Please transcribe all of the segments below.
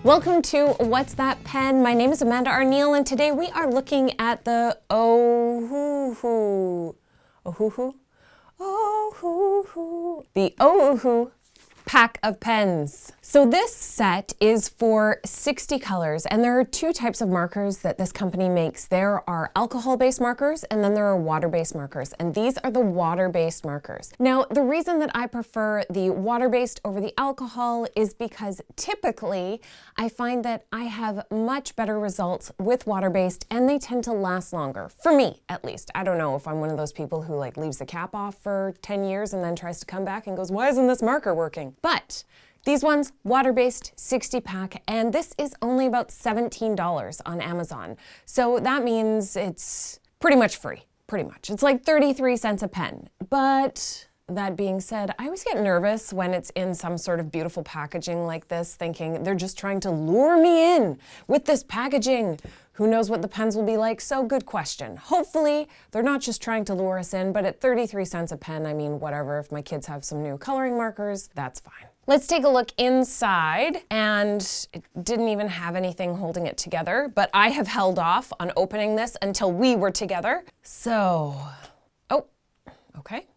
Welcome to What's That Pen? My name is Amanda Arneill, and today we are looking at the Ohuhu. Ohuhu? Ohuhu. The Ohuhu pack of pens. So this set is for 60 colors, and there are two types of markers that this company makes. There are alcohol-based markers, and then there are water-based markers, and these are the water-based markers. Now, the reason that I prefer the water-based over the alcohol is because typically I find that I have much better results with water-based, and they tend to last longer. For me, at least. I don't know if I'm one of those people who leaves the cap off for 10 years and then tries to come back and goes, why isn't this marker working? But these ones, water-based, 60 pack, and this is only about $17 on Amazon. So that means it's pretty much free, pretty much. It's like 33 cents a pen. But that being said, I always get nervous when it's in some sort of beautiful packaging like this, thinking they're just trying to lure me in with this packaging. Who knows what the pens will be like? So good question. Hopefully they're not just trying to lure us in, but at 33 cents a pen, I mean, whatever. If my kids have some new coloring markers, that's fine. Let's take a look inside, and it didn't even have anything holding it together, but I have held off on opening this until we were together. So, oh, okay.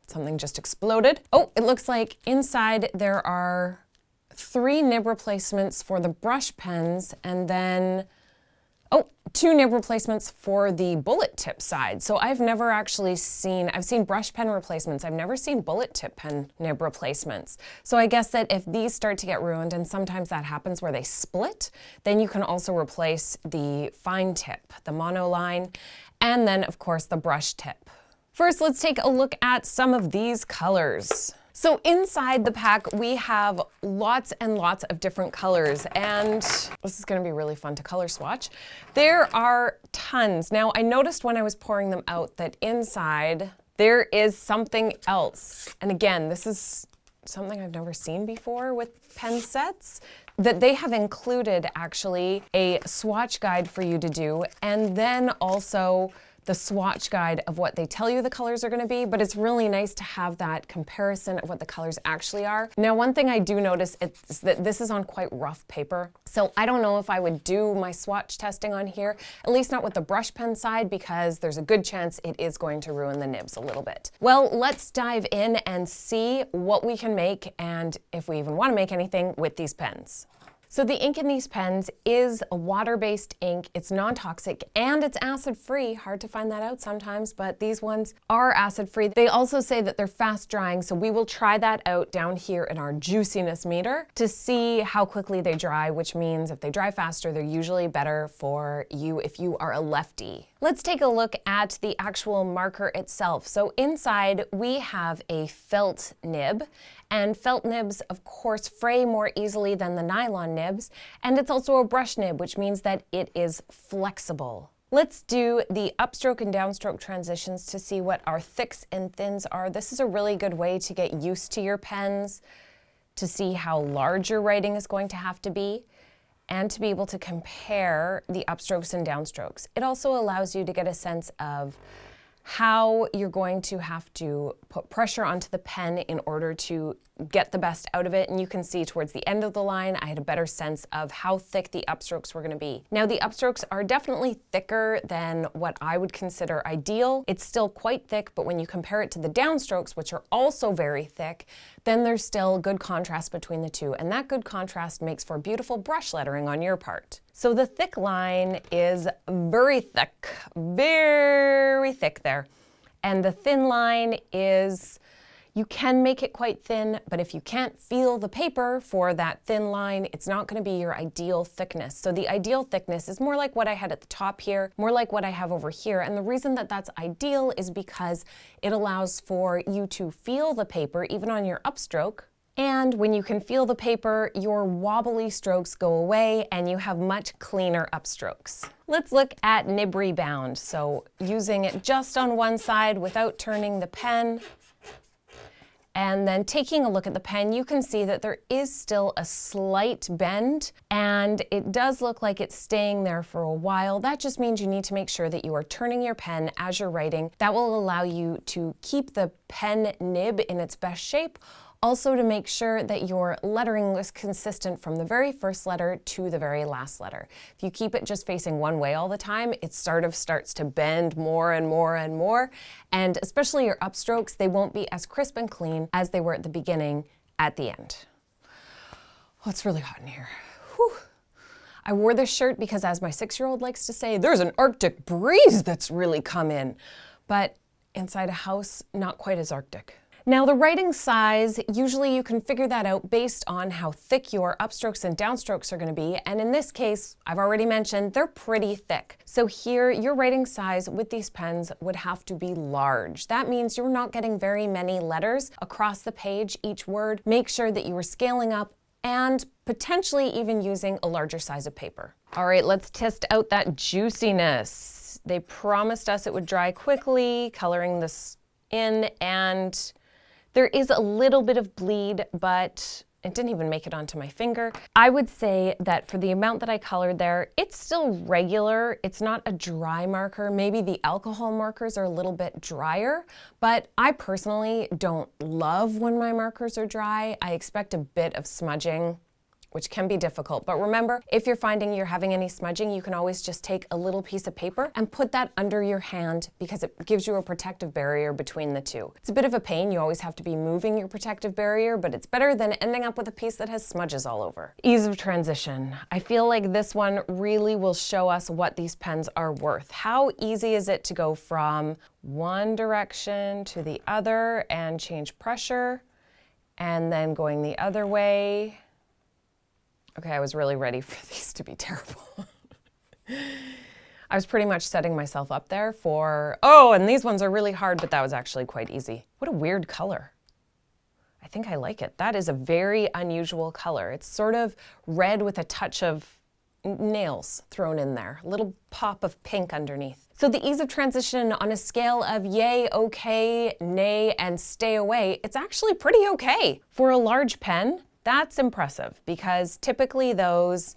Something just exploded. Oh, it looks like inside there are 3 nib replacements for the brush pens, and then 2 nib replacements for the bullet tip side. So I've never actually seen, I've seen brush pen replacements. I've never seen bullet tip pen nib replacements. So I guess that if these start to get ruined, and sometimes that happens where they split, then you can also replace the fine tip, the monoline, and then of course the brush tip. First, let's take a look at some of these colors. So inside the pack, we have lots and lots of different colors, and this is gonna be really fun to color swatch. There are tons. Now, I noticed when I was pouring them out that inside there is something else. And again, this is something I've never seen before with pen sets, that they have included actually a swatch guide for you to do, and then also the swatch guide of what they tell you the colors are going to be, but it's really nice to have that comparison of what the colors actually are. Now, one thing I do notice is that this is on quite rough paper, so I don't know if I would do my swatch testing on here, at least not with the brush pen side, because there's a good chance it is going to ruin the nibs a little bit. Well, let's dive in and see what we can make, and if we even want to make anything with these pens. So the ink in these pens is a water-based ink. It's non-toxic and it's acid-free. Hard to find that out sometimes, but these ones are acid-free. They also say that they're fast drying, so we will try that out down here in our juiciness meter to see how quickly they dry, which means if they dry faster, they're usually better for you if you are a lefty. Let's take a look at the actual marker itself. So inside we have a felt nib, and felt nibs, of course, fray more easily than the nylon nibs, and it's also a brush nib, which means that it is flexible. Let's do the upstroke and downstroke transitions to see what our thicks and thins are. This is a really good way to get used to your pens, to see how large your writing is going to have to be, and to be able to compare the upstrokes and downstrokes. It also allows you to get a sense of how you're going to have to put pressure onto the pen in order to get the best out of it. And you can see towards the end of the line, I had a better sense of how thick the upstrokes were going to be. Now, the upstrokes are definitely thicker than what I would consider ideal. It's still quite thick, but when you compare it to the downstrokes, which are also very thick, then there's still good contrast between the two. And that good contrast makes for beautiful brush lettering on your part. So the thick line is very thick there. And the thin line is, you can make it quite thin, but if you can't feel the paper for that thin line, it's not going to be your ideal thickness. So the ideal thickness is more like what I had at the top here, more like what I have over here. And the reason that that's ideal is because it allows for you to feel the paper even on your upstroke. And when you can feel the paper, your wobbly strokes go away and you have much cleaner upstrokes. Let's look at nib rebound. So using it just on one side without turning the pen, and then taking a look at the pen, you can see that there is still a slight bend, and it does look like it's staying there for a while. That just means you need to make sure that you are turning your pen as you're writing. That will allow you to keep the pen nib in its best shape, Also to make sure that your lettering was consistent from the very first letter to the very last letter. If you keep it just facing one way all the time, it sort of starts to bend more and more and more, and especially your upstrokes, they won't be as crisp and clean as they were at the beginning at the end. Oh, it's really hot in here. Whew. I wore this shirt because, as my 6-year-old likes to say, there's an Arctic breeze that's really come in. But inside a house, not quite as Arctic. Now the writing size, usually you can figure that out based on how thick your upstrokes and downstrokes are going to be. And in this case, I've already mentioned, they're pretty thick. So here, your writing size with these pens would have to be large. That means you're not getting very many letters across the page, each word. Make sure that you are scaling up and potentially even using a larger size of paper. All right, let's test out that juiciness. They promised us it would dry quickly, coloring this in, and there is a little bit of bleed, but it didn't even make it onto my finger. I would say that for the amount that I colored there, it's still regular. It's not a dry marker. Maybe the alcohol markers are a little bit drier, but I personally don't love when my markers are dry. I expect a bit of smudging, which can be difficult. But remember, if you're finding you're having any smudging, you can always just take a little piece of paper and put that under your hand because it gives you a protective barrier between the two. It's a bit of a pain. You always have to be moving your protective barrier, but it's better than ending up with a piece that has smudges all over. Ease of transition. I feel like this one really will show us what these pens are worth. How easy is it to go from one direction to the other and change pressure, and then going the other way? Okay, I was really ready for these to be terrible. I was pretty much setting myself up there for, oh, and these ones are really hard, but that was actually quite easy. What a weird color. I think I like it. That is a very unusual color. It's sort of red with a touch of nails thrown in there, a little pop of pink underneath. So the ease of transition on a scale of yay, okay, nay, and stay away, it's actually pretty okay. For a large pen, that's impressive because typically those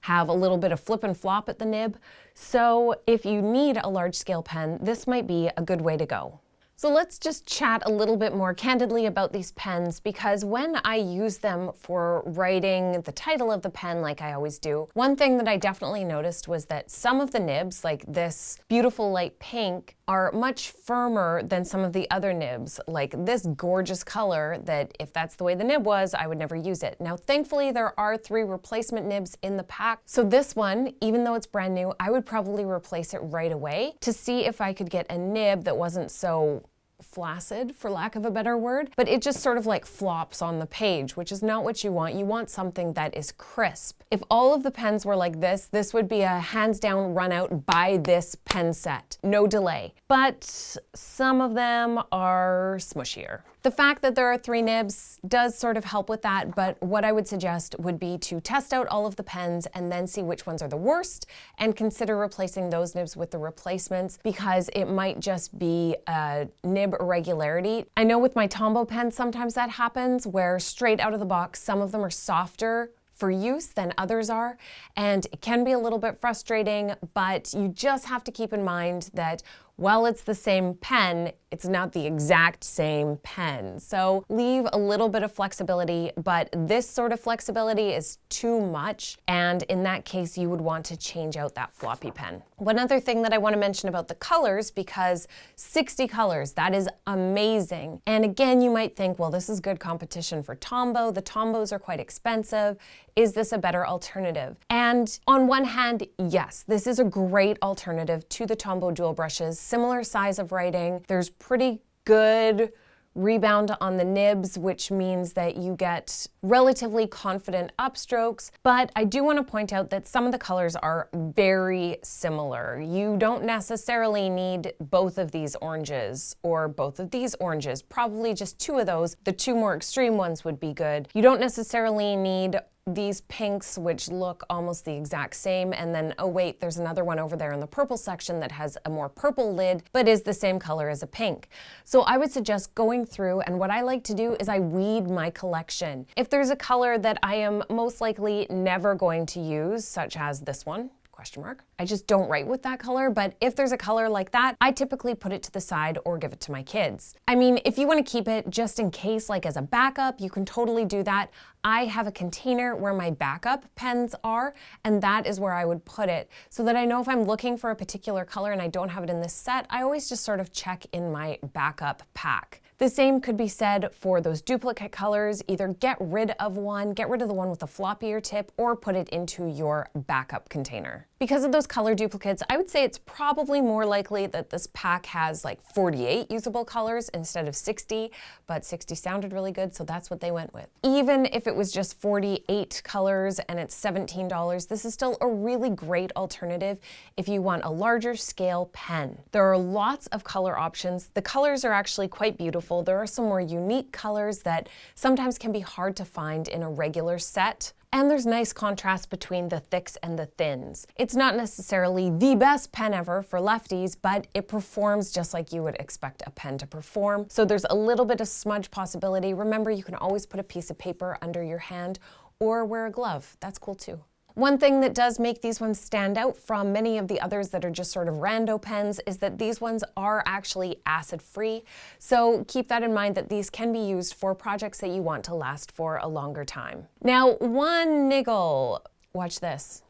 have a little bit of flip and flop at the nib. So if you need a large scale pen, this might be a good way to go. So let's just chat a little bit more candidly about these pens, because when I use them for writing the title of the pen like I always do, one thing that I definitely noticed was that some of the nibs, like this beautiful light pink, are much firmer than some of the other nibs, like this gorgeous color that if that's the way the nib was, I would never use it. Now, thankfully, there are 3 replacement nibs in the pack. So this one, even though it's brand new, I would probably replace it right away to see if I could get a nib that wasn't so flaccid, for lack of a better word, but it just sort of like flops on the page, which is not what you want. You want something that is crisp. If all of the pens were like this would be a hands down run out, buy this pen set, no delay. But some of them are smushier. The fact that there are 3 nibs does sort of help with that, but what I would suggest would be to test out all of the pens and then see which ones are the worst and consider replacing those nibs with the replacements, because it might just be a nib irregularity. I know with my Tombow pens sometimes that happens, where straight out of the box some of them are softer for use than others are, and it can be a little bit frustrating, but you just have to keep in mind that while it's the same pen, it's not the exact same pen. So leave a little bit of flexibility, but this sort of flexibility is too much, and in that case, you would want to change out that floppy pen. One other thing that I want to mention about the colors, because 60 colors, that is amazing. And again, you might think, well, this is good competition for Tombow. The Tombows are quite expensive. Is this a better alternative? And on one hand, yes, this is a great alternative to the Tombow dual brushes. Similar size of writing. There's pretty good rebound on the nibs, which means that you get relatively confident upstrokes. But I do want to point out that some of the colors are very similar. You don't necessarily need both of these oranges or both of these oranges, probably just 2 of those. The 2 more extreme ones would be good. You don't necessarily need these pinks, which look almost the exact same, and then, oh wait, there's another one over there in the purple section that has a more purple lid, but is the same color as a pink. So I would suggest going through, and what I like to do is I weed my collection. If there's a color that I am most likely never going to use, such as this one, question mark. I just don't write with that color, but if there's a color like that, I typically put it to the side or give it to my kids. I mean, if you want to keep it just in case, like as a backup, you can totally do that. I have a container where my backup pens are, and that is where I would put it so that I know if I'm looking for a particular color and I don't have it in this set, I always just sort of check in my backup pack. The same could be said for those duplicate colors. Either get rid of one, get rid of the one with the floppier tip, or put it into your backup container. Because of those color duplicates, I would say it's probably more likely that this pack has like 48 usable colors instead of 60, but 60 sounded really good, so that's what they went with. Even if it was just 48 colors and it's $17, this is still a really great alternative if you want a larger scale pen. There are lots of color options. The colors are actually quite beautiful. There are some more unique colors that sometimes can be hard to find in a regular set. And there's nice contrast between the thicks and the thins. It's not necessarily the best pen ever for lefties, but it performs just like you would expect a pen to perform. So there's a little bit of smudge possibility. Remember, you can always put a piece of paper under your hand or wear a glove. That's cool too. One thing that does make these ones stand out from many of the others that are just sort of rando pens is that these ones are actually acid-free. So keep that in mind that these can be used for projects that you want to last for a longer time. Now, one niggle. Watch this.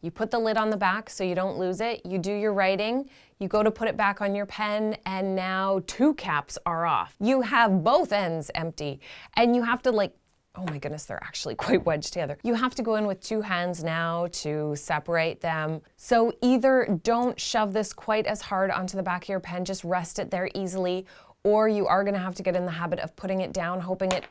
You put the lid on the back so you don't lose it. You do your writing. You go to put it back on your pen, and now 2 caps are off. You have both ends empty, and you have to oh my goodness, they're actually quite wedged together. You have to go in with 2 hands now to separate them. So either don't shove this quite as hard onto the back of your pen, just rest it there easily, or you are gonna have to get in the habit of putting it down, hoping it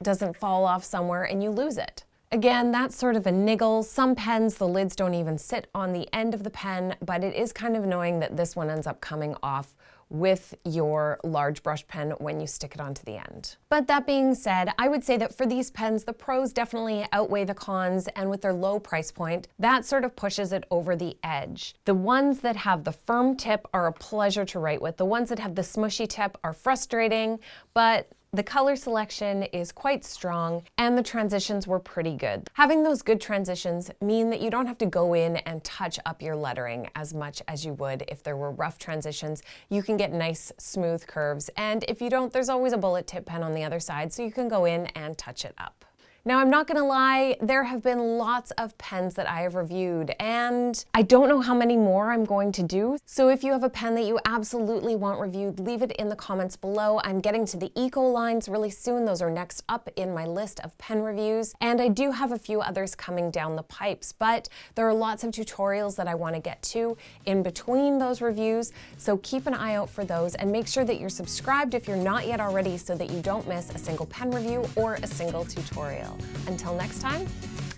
doesn't fall off somewhere and you lose it. Again, that's sort of a niggle. Some pens, the lids don't even sit on the end of the pen, but it is kind of annoying that this one ends up coming off with your large brush pen when you stick it onto the end. But that being said, I would say that for these pens, the pros definitely outweigh the cons, and with their low price point, that sort of pushes it over the edge. The ones that have the firm tip are a pleasure to write with. The ones that have the smushy tip are frustrating, but the color selection is quite strong and the transitions were pretty good. Having those good transitions mean that you don't have to go in and touch up your lettering as much as you would if there were rough transitions. You can get nice smooth curves, and if you don't, there's always a bullet tip pen on the other side so you can go in and touch it up. Now, I'm not gonna lie, there have been lots of pens that I have reviewed, and I don't know how many more I'm going to do. So if you have a pen that you absolutely want reviewed, leave it in the comments below. I'm getting to the eco lines really soon. Those are next up in my list of pen reviews. And I do have a few others coming down the pipes, but there are lots of tutorials that I wanna get to in between those reviews. So keep an eye out for those, and make sure that you're subscribed if you're not yet already so that you don't miss a single pen review or a single tutorial. Until next time,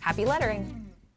happy lettering!